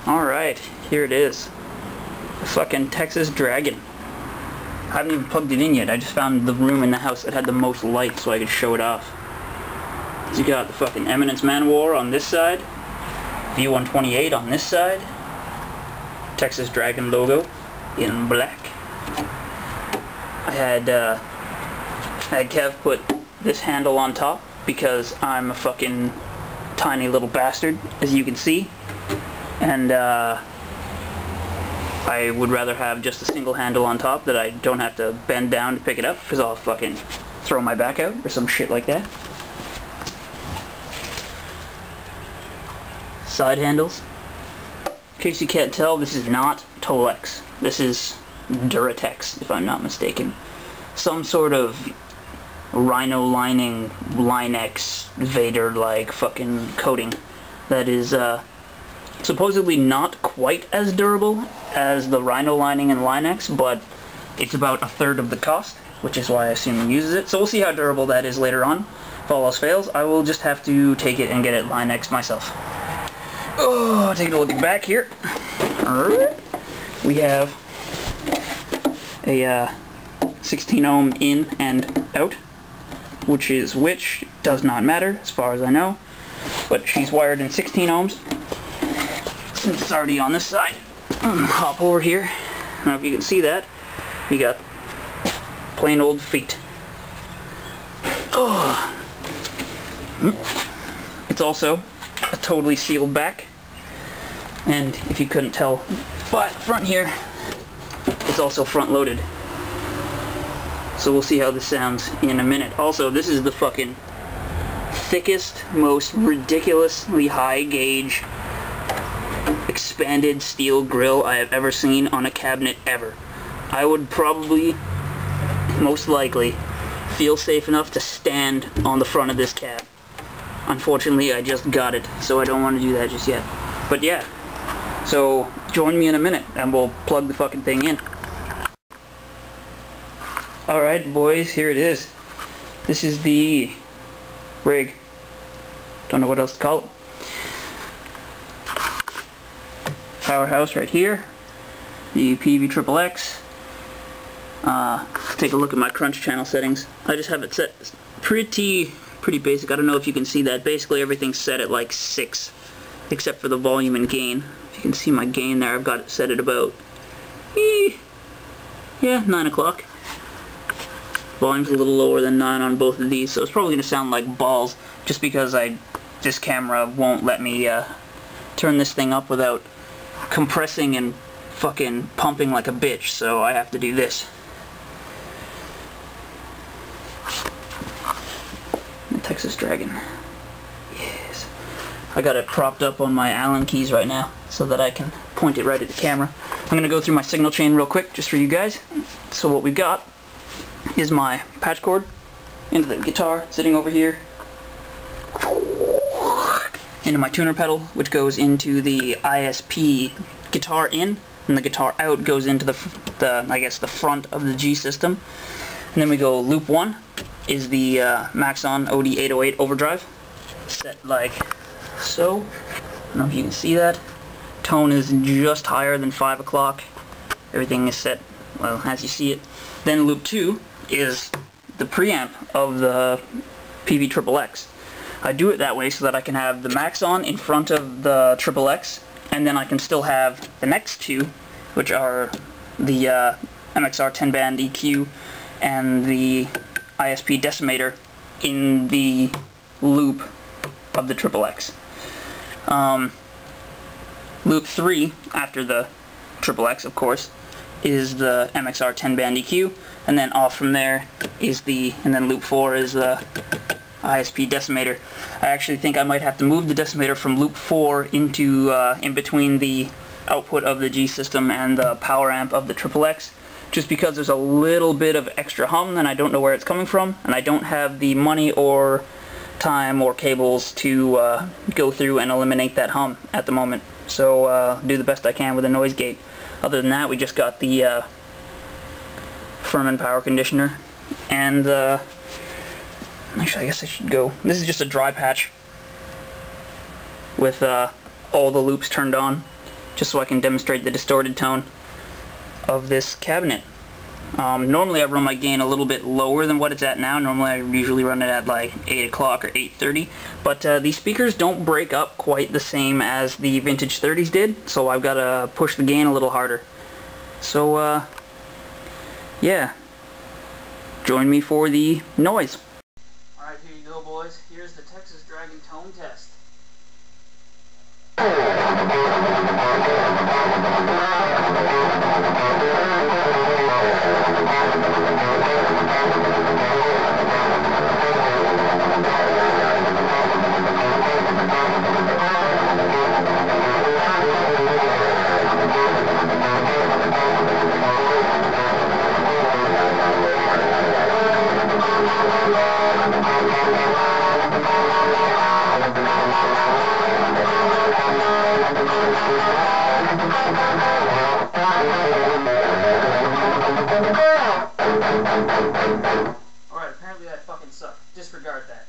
Alright, here it is. The fucking Texas Dragon. I haven't even plugged it in yet. I just found the room in the house that had the most light so I could show it off. So you got the fucking Eminence Man War on this side, V128 on this side, Texas Dragon logo in black. I had Kev put this handle on top because I'm a fucking tiny little bastard, as you can see, and I would rather have just a single handle on top that I don't have to bend down to pick it up, because I'll fucking throw my back out or some shit like that. Side handles. In case you can't tell, this is not Ultex. This is Duratex, if I'm not mistaken. Some sort of rhino lining, Line-X, Vader-like fucking coating that is supposedly not quite as durable as the rhino lining and Line-X, but it's about a third of the cost, which is why I assume he uses it. So we'll see how durable that is later on. If all else fails, I will just have to take it and get it Line-X myself. Oh, taking a look back here. We have a 16 ohm in and out, which does not matter as far as I know, but she's wired in 16 ohms. Since it's already on this side, hop over here. I don't know if you can see that. We got plain old feet. Oh. It's also a totally sealed back, and if you couldn't tell by the front here, it's also front loaded. So we'll see how this sounds in a minute. Also, this is the fucking thickest, most ridiculously high gauge expanded steel grill I have ever seen on a cabinet ever. I would probably, most likely, feel safe enough to stand on the front of this cab. Unfortunately, I just got it, so I don't want to do that just yet. But yeah, so join me in a minute and we'll plug the fucking thing in. Alright boys, here it is. This is the rig. Don't know what else to call it. Powerhouse right here. The Peavey Triple XXX. Take a look at my crunch channel settings. I just have it set pretty basic. I don't know if you can see that. Basically everything's set at like 6, except for the volume and gain. If you can see my gain there, I've got it set at about 9 o'clock. Volume's a little lower than 9 on both of these, so it's probably going to sound like balls, just because this camera won't let me turn this thing up without compressing and fucking pumping like a bitch, so I have to do this. The Texas Dragon. Yes. I got it propped up on my Allen keys right now, so that I can point it right at the camera. I'm going to go through my signal chain real quick, just for you guys. So what we've got is my patch cord into the guitar sitting over here, into my tuner pedal, which goes into the ISP guitar in, and the guitar out goes into the I guess the front of the G system. And then we go loop 1 is the Maxon OD808 overdrive, set like so. I don't know if you can see that. Tone is just higher than 5 o'clock. Everything is set, well, as you see it. Then loop 2 is the preamp of the Peavey Triple XXX. I do it that way so that I can have the Maxon in front of the Triple X, and then I can still have the next two, which are the MXR 10-band EQ and the ISP Decimator, in the loop of the Triple X. Loop 3, after the Triple X, of course, is the MXR 10-band EQ, and then off from there is and then loop 4 is the ISP Decimator. I actually think I might have to move the Decimator from loop 4 into in between the output of the G system and the power amp of the Triple X, just because there's a little bit of extra hum and I don't know where it's coming from, and I don't have the money or time or cables to go through and eliminate that hum at the moment. So do the best I can with a noise gate. Other than that, we just got the Furman power conditioner, and actually I guess I should go. This is just a dry patch with all the loops turned on, just so I can demonstrate the distorted tone of this cabinet. Normally I run my gain a little bit lower than what it's at now. Normally I usually run it at like 8 o'clock or 8:30, but these speakers don't break up quite the same as the vintage 30s did, so I've got to push the gain a little harder. So yeah, join me for the noise. Alright, here you go, boys. Here's the Texas Dragon tone test. Alright, apparently that fucking sucked. Disregard that.